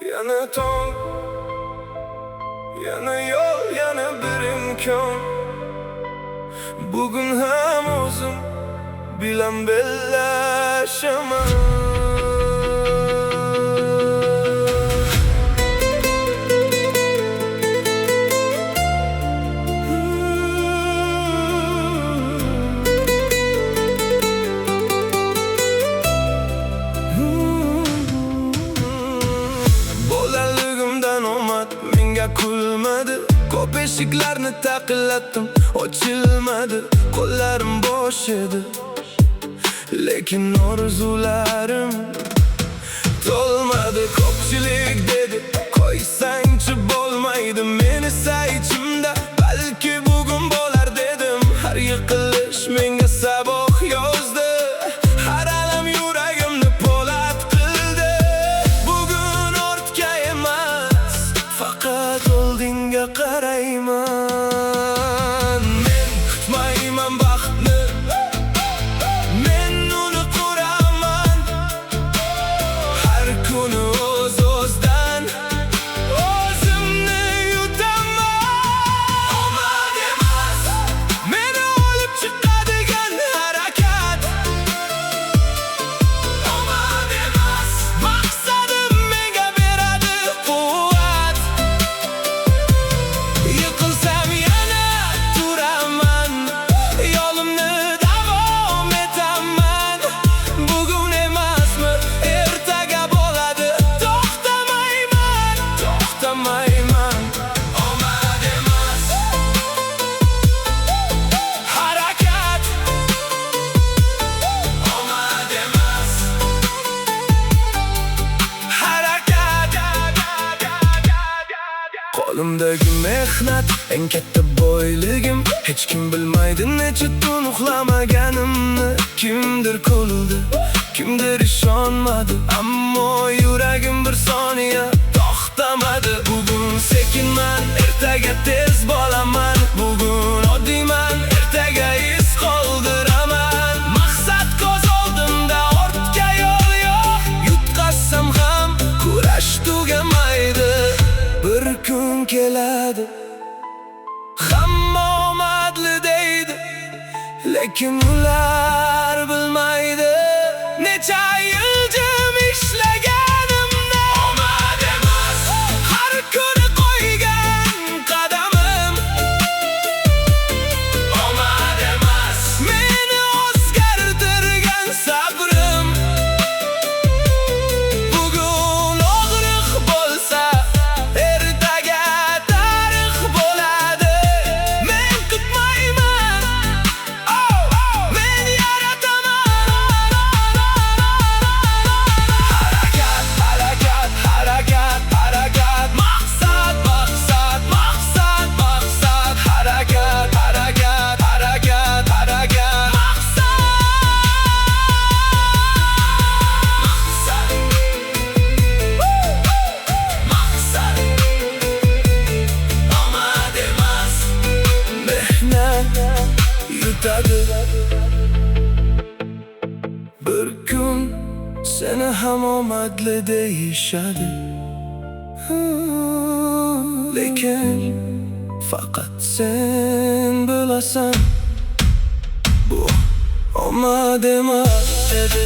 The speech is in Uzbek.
Yana tong, yana yo'l, yana bir imkon. Bugun ham o'zim bilan bellashaman. Kulmadi, ko'p eshiklarni taqillatdim, ochilmadi, qo'llarim bo'sh edi. Lekin orzularim to'lmadi. Ko'pchilik dedi, qo'ysangchi bo'lmaydi, men esa ichimda balki bugun bo'lar dedim. Har yiqilish menga saboq yozdi, har alam yuragimni po'lat qildi. Bugun ortga emas, faqat oldinga qarayman. Men kutmayman baxtni, men uni quraman. Har kuni o'z-o'zdan o'zimni yutaman. Omad emas, meni olib chiqadigan harakat. Omad emas, maqsadim menga beradi quvvat. Yiqilsam yana turaman, yo'limni davom etaman. Bugun emasmi, ertaga bo'ladi, to'xtamayman, to'xtamayman. Omad emas, harakat. Omad emas, harakat. Qo'limdagi mehnat eng katta boyligim. Hech kim bilmaydi necha tun uxlamaganimni. Kimdir kuldi, kimdir ishonmadi, ammo yuragim bir soniya to'xtamadi. Bugun sekinman, ertaga tez bo'laman. Bugun oddiyman, ertaga iz qoldiraman. Maqsad ko'z oldimda, ortga yo'l yo'q. Yutqazsam ham kurash tugamaydi. Bir kun keladi, hamma omadli deydi, lekin ular bilmaydi necha yil jim ishlaganimni. Omad emas, har kuni qo'ygan qadamim. Omad emas, meni o'zgartirgan sabrim. Bugun og'riq bo'lsa, ertaga tarix bo'ladi. Men kutmayman, men yarataman. Harakat, harakat, harakat, harakat. Maqsad, maqsad, maqsad, maqsad. Harakat, harakat, harakat, harakat. Maqsad, maqsad, maqsad. Omad emas, mehnat yutadi. Bir kun seni ham omadli deyishadi, lekin faqat sen bilasan, bu omad emas edi.